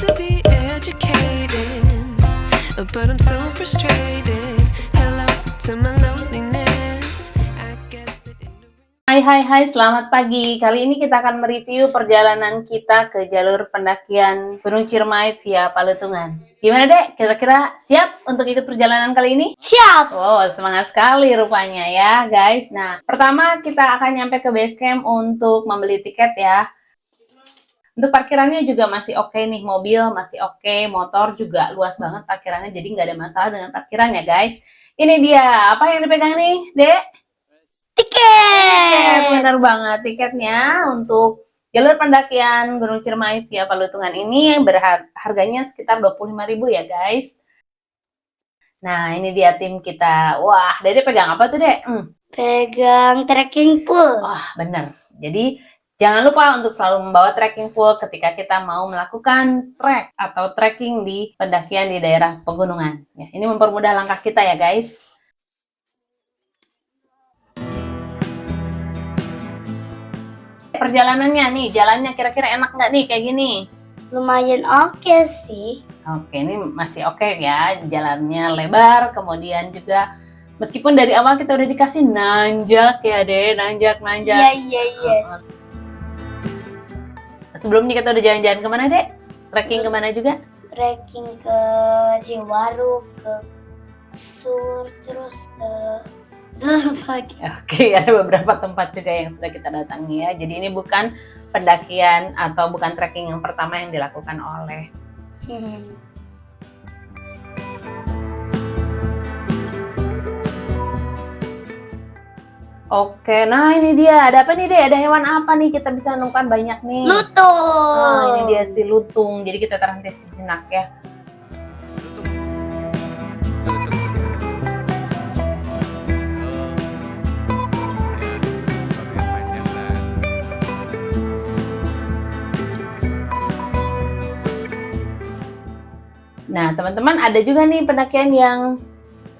to be educated, but I'm so frustrated. Hello to my loneliness. I guess that Hai, selamat pagi. Kali ini kita akan mereview perjalanan kita ke jalur pendakian Gunung Ciremai via Palutungan. Gimana Dek? Kira-kira siap untuk ikut perjalanan kali ini? Siap! Oh, semangat sekali rupanya ya guys. Nah, pertama kita akan nyampe ke base camp untuk membeli tiket ya. Untuk parkirannya juga masih oke nih, mobil masih oke, motor juga luas banget parkirannya, jadi nggak ada masalah dengan parkirannya guys. Ini dia, apa yang dipegang nih, Dek? Tiket, bener banget. Tiketnya untuk jalur pendakian Gunung Ciremai via Palutungan ini harganya sekitar 25.000 ya guys. Nah, ini dia tim kita. Wah, Dede pegang apa tuh, Dek? Pegang trekking pole. Wah, bener. Jadi, jangan lupa untuk selalu membawa trekking pole ketika kita mau melakukan trek atau trekking di pendakian di daerah pegunungan. Ya, ini mempermudah langkah kita ya guys. Perjalanannya nih, jalannya kira-kira enak nggak nih kayak gini? Lumayan oke sih. Oke, ini masih oke ya, jalannya lebar, kemudian juga meskipun dari awal kita udah dikasih nanjak ya deh, nanjak. Iya. Sebelumnya kita udah jalan-jalan kemana dek? Trekking kemana juga? Trekking ke Ciwaru, ke Sur, terus ke lagi. Oke, ada beberapa tempat juga yang sudah kita datangi ya. Jadi ini bukan pendakian atau bukan trekking yang pertama yang dilakukan oleh Oke, nah ini dia. Ada apa nih deh? Ada hewan apa nih? Kita bisa menemukan banyak nih. Lutung. Nah, ini dia si lutung. Jadi kita terhenti sejenak ya. Nah, teman-teman ada juga nih pendakian yang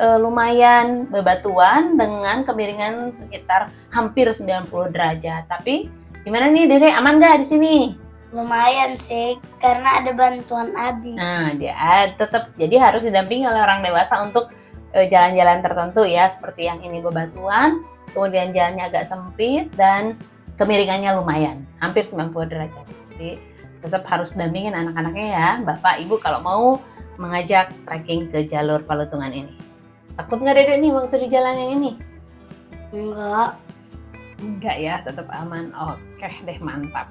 lumayan bebatuan dengan kemiringan sekitar hampir 90 derajat. Tapi gimana nih Dede, aman nggak di sini? Lumayan sih, karena ada bantuan Abi. Nah, dia tetap jadi harus didampingi oleh orang dewasa untuk jalan-jalan tertentu ya, seperti yang ini bebatuan, kemudian jalannya agak sempit dan kemiringannya lumayan, hampir 90 derajat. Jadi tetap harus dampingin anak-anaknya ya, Bapak Ibu kalau mau mengajak trekking ke jalur Palutungan ini. Takut nggak Dede nih waktu di jalan yang ini? Enggak ya, tetap aman. Oke deh, mantap.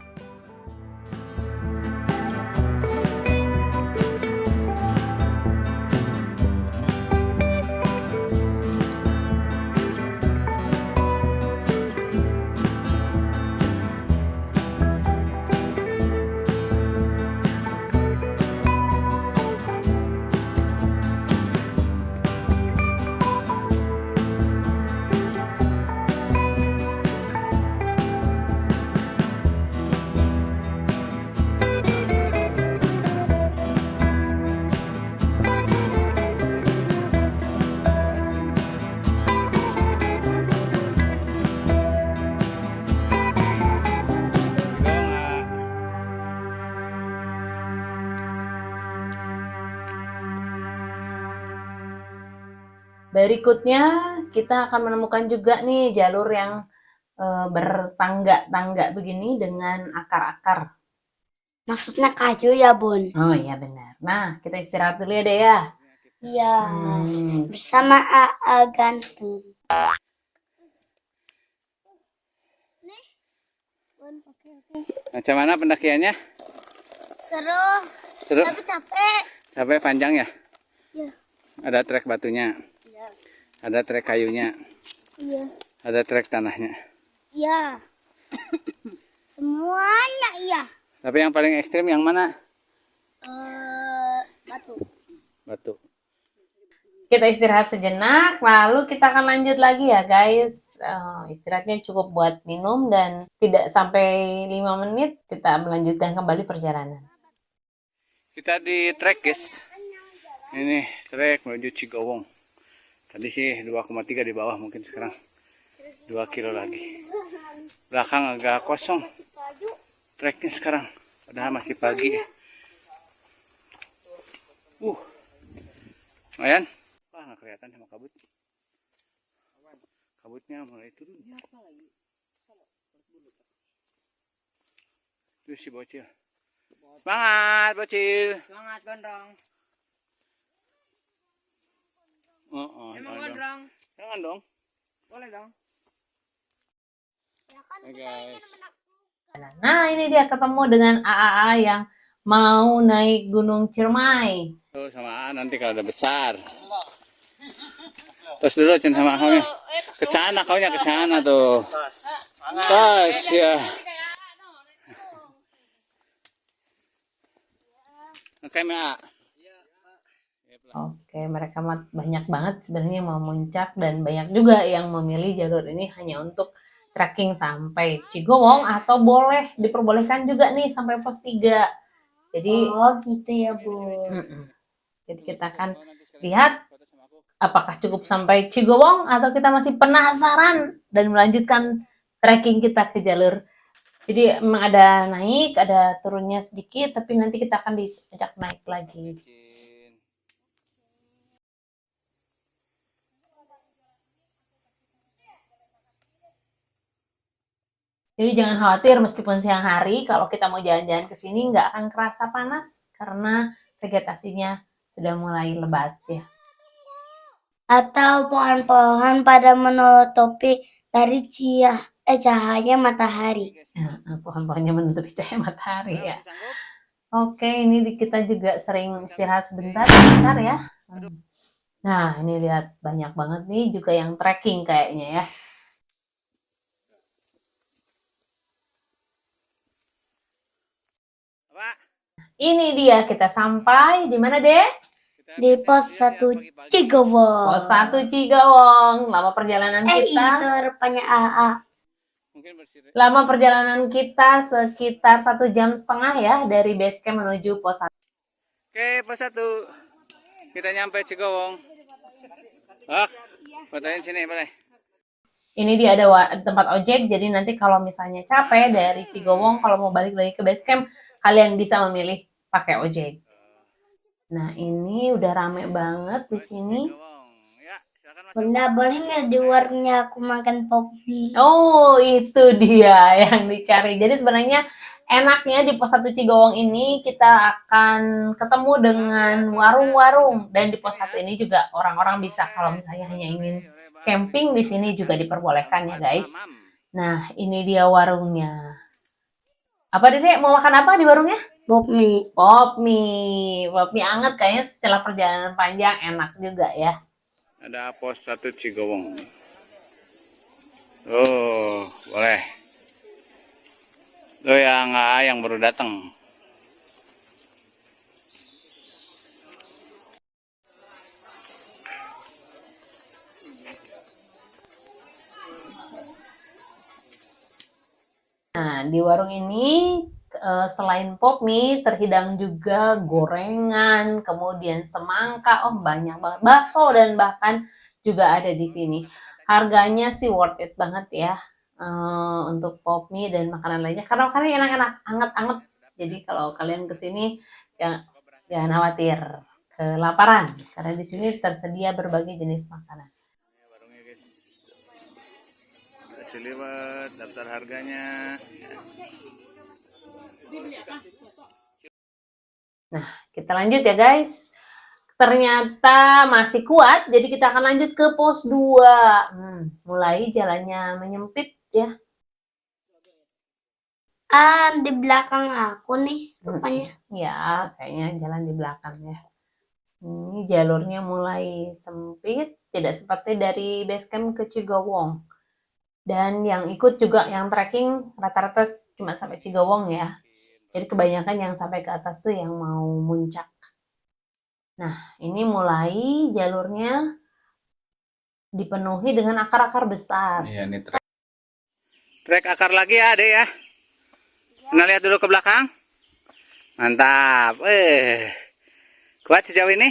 Berikutnya kita akan menemukan juga nih jalur yang bertangga-tangga begini dengan akar-akar. Maksudnya kayu ya, Bun? Oh iya benar. Nah, kita istirahat dulu ya deh ya. Iya, bersama AA ganteng. Macam mana pendakiannya? Seru. Tapi capek. Capek panjang ya? Iya. Ada trek batunya? Iya. Ada trek kayunya? Iya. Ada trek tanahnya? Iya. Semuanya iya. Tapi yang paling ekstrim yang mana? Batu. Batu. Kita istirahat sejenak, lalu kita akan lanjut lagi ya guys. Istirahatnya cukup buat minum dan tidak sampai 5 menit kita melanjutkan kembali perjalanan. Kita di trek guys. Ini trek menuju Cigowong. Tadi sih 2,3 di bawah, mungkin sekarang 2 kilo lagi. Belakang agak kosong treknya sekarang, padahal masih pagi. Lumayan. Wah, nggak kelihatan sama kabut. Kabutnya mulai turun. Tuh si bocil. Semangat bocil. Semangat gondrong. Jangan Emang dong. gondrong? Jangan dong. Boleh dong. Hey guys. Nah, ini dia ketemu dengan AAA yang mau naik Gunung Ciremai. Tuh sama nanti kalau udah besar. Terus dulu Cen sama kaunya. Kesana kaunya kesana tuh. Tos ya. Oke, Mbak. Oke, mereka banyak banget sebenarnya yang mau muncak dan banyak juga yang memilih jalur ini hanya untuk trekking sampai Cigowong atau boleh diperbolehkan juga nih sampai pos 3. Jadi Oh gitu ya Bu. Jadi kita akan lihat apakah cukup sampai Cigowong atau kita masih penasaran dan melanjutkan trekking kita ke jalur. Jadi memang ada naik, ada turunnya sedikit, tapi nanti kita akan diajak naik lagi. Jadi jangan khawatir meskipun siang hari, kalau kita mau jalan-jalan ke sini nggak akan kerasa panas karena vegetasinya sudah mulai lebat ya. Atau pohon-pohon pada menutupi dari cahaya matahari. Pohon-pohonnya menutupi cahaya matahari ya. Oke, ini kita juga sering istirahat sebentar ya. Nah, ini lihat banyak banget nih juga yang trekking kayaknya ya. Ini dia kita sampai di mana deh? Di pos 1 Cigowong. Pos 1 Cigowong. Lama perjalanan kita. Itu rupanya AA. Lama perjalanan kita sekitar 1,5 jam ya dari base camp menuju pos 1. Oke, pos 1. Kita nyampe Cigowong. Fotoin sini boleh. Ini dia ada tempat ojek, jadi nanti kalau misalnya capek dari Cigowong, kalau mau balik lagi ke base camp, kalian bisa memilih pakai ojek. Nah, ini udah rame banget di sini. Bunda, boleh nggak di warungnya aku makan pop mie? Oh, itu dia yang dicari. Jadi sebenarnya enaknya di pos 1 Cigowong ini kita akan ketemu dengan warung-warung, dan di pos 1 ini juga orang-orang bisa kalau misalnya hanya ingin camping di sini juga diperbolehkan ya guys. Nah, ini dia warungnya. Apa Dede? Mau makan apa di warungnya? Pop mie. Pop mie. Pop mie anget kayaknya setelah perjalanan panjang enak juga ya. Ada pos 1 Cigowong. Oh, boleh. Tuh yang baru datang. Nah, di warung ini selain pop mie terhidang juga gorengan, kemudian semangka, banyak banget, bakso dan bahkan juga ada di sini. Harganya sih worth it banget ya untuk pop mie dan makanan lainnya karena makanannya enak-enak, anget-anget. Jadi kalau kalian kesini jangan khawatir kelaparan karena di sini tersedia berbagai jenis makanan. Warungnya guys. Kasih lewat daftar harganya. Nah, kita lanjut ya guys. Ternyata masih kuat, jadi kita akan lanjut ke pos 2. Mulai jalannya menyempit ya. Di belakang aku nih rupanya. Ya, kayaknya jalan di belakang ya. Ini jalurnya mulai sempit, tidak seperti dari base camp ke Cigowong. Dan yang ikut juga yang trekking rata-rata cuma sampai Cigowong ya. Jadi kebanyakan yang sampai ke atas tuh yang mau muncak. Nah, ini mulai jalurnya dipenuhi dengan akar-akar besar. Iya, ini trek akar lagi ya, Adek ya. Nah, lihat dulu ke belakang. Mantap. Kuat sejauh ini?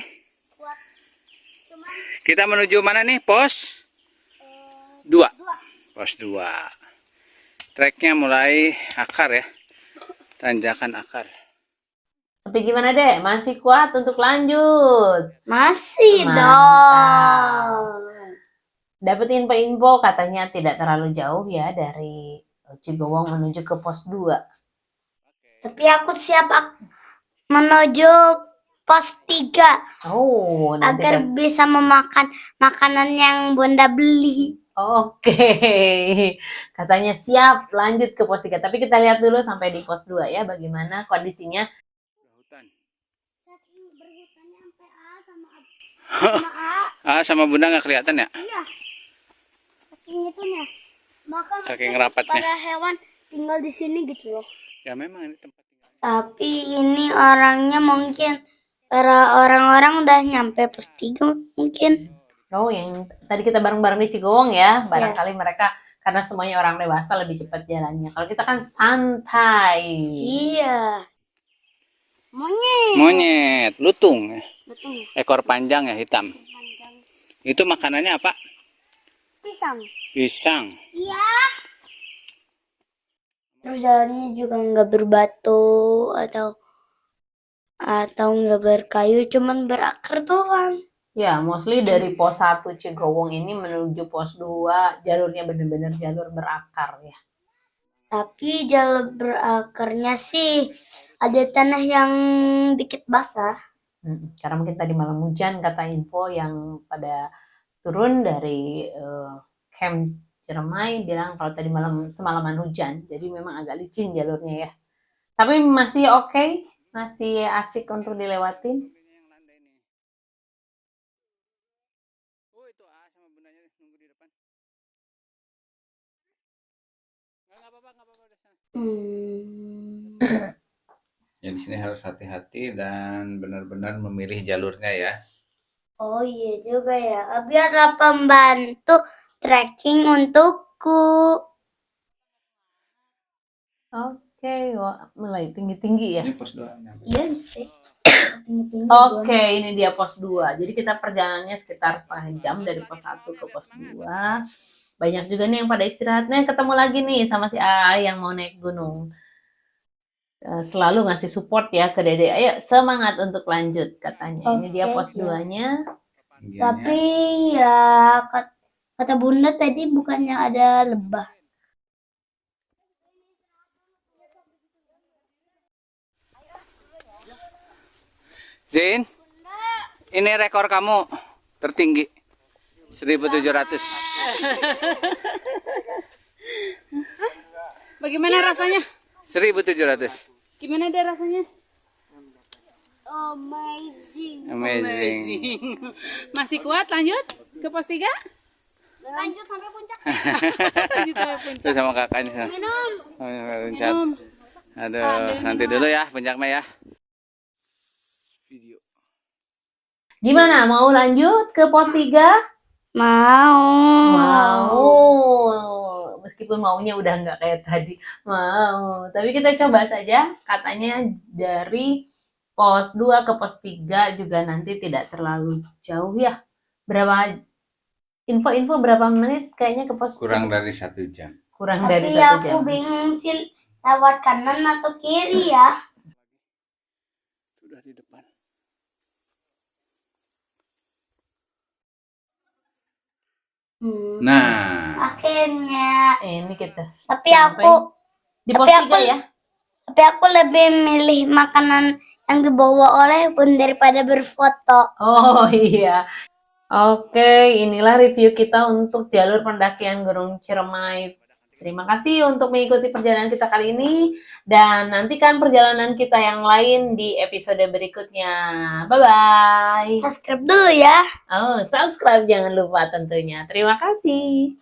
Kuat. Kita menuju mana nih? Pos 2. Pos 2. Treknya mulai akar ya. Tanjakan akar. Tapi gimana dek? Masih kuat untuk lanjut? Masih Mantap. dong. Dapat info-info katanya tidak terlalu jauh ya dari Cigowong menuju ke pos 2. Tapi aku siap menuju pos 3 Oh, nanti agar bisa memakan makanan yang Bunda beli. Oke. Katanya siap lanjut ke pos 3. Tapi kita lihat dulu sampai di pos 2 ya bagaimana kondisinya. Hutan. Sama bunda nggak kelihatan ya? Iya. Saking itunya. Maka Saking rapatnya. para hewan tinggal di sini gitu loh. Ya memang ini tempat tinggal. Tapi ini orangnya mungkin para orang-orang udah nyampe pos 3 mungkin. Oh, yang tadi kita bareng-bareng di Cigowong ya. Barangkali mereka karena semuanya orang dewasa lebih cepat jalannya. Kalau kita kan santai. Iya. Monyet. Monyet, lutung. Betul. Ekor panjang ya hitam. Itu makanannya apa? Pisang. Pisang. Iya. Terus jalannya juga nggak berbatu atau nggak berkayu, cuman berakar doang. Ya, mostly dari pos 1 Cigowong ini menuju pos 2 jalurnya benar-benar jalur berakar ya. Tapi jalur berakarnya sih ada tanah yang dikit basah. Karena mungkin tadi malam hujan kata info yang pada turun dari camp Ciremai bilang kalau tadi malam semalaman hujan. Jadi memang agak licin jalurnya ya. Tapi masih oke, masih asik untuk dilewatin. Oh itu sama bundanya nunggu di depan. Nggak apa-apa udah sana. Ya di sini harus hati-hati dan benar-benar memilih jalurnya ya. Oh iya juga ya, biarlah pembantu trekking untukku. Oke, wah, mulai tinggi-tinggi ya. Ini pos 2. Iya sih. Oke, ini dia pos 2. Jadi kita perjalanannya sekitar setengah jam dari pos 1 ke pos 2. Banyak juga nih yang pada istirahat. Nah, ketemu lagi nih sama si A yang mau naik gunung. Selalu ngasih support ya ke Dede. Ayo semangat untuk lanjut katanya. Ini dia pos 2-nya. Tapi ya kata Bunda tadi bukannya ada lebah. Zain, ini rekor kamu tertinggi 1.700. Bagaimana rasanya? 1.700. Gimana deh rasanya? Amazing. Amazing. Masih kuat lanjut ke pos 3? Lanjut sampai puncak. Itu sama kakaknya sana. Minum. Loncat. Aduh, nanti dulu ya puncaknya ya. Video. Gimana? Mau lanjut ke pos 3? Mau. Meskipun maunya udah nggak kayak tadi. Mau. Tapi kita coba saja. Katanya dari pos 2 ke pos 3 juga nanti tidak terlalu jauh ya. Berapa info berapa menit kayaknya ke pos Kurang 3? dari 1 jam. Kurang dari Tapi 1 aku jam. bingung sih lewat kanan atau kiri ya. Sudah di depan. Nah, Akhirnya. Ini kita. Tapi sampai aku di pos tapi 3 ya. Tapi aku lebih milih makanan yang dibawa oleh Bun daripada berfoto. Oh iya. Oke, inilah review kita untuk jalur pendakian Gunung Ciremai. Terima kasih untuk mengikuti perjalanan kita kali ini. Dan nantikan perjalanan kita yang lain di episode berikutnya. Bye-bye. Subscribe dulu ya. Oh, subscribe jangan lupa tentunya. Terima kasih.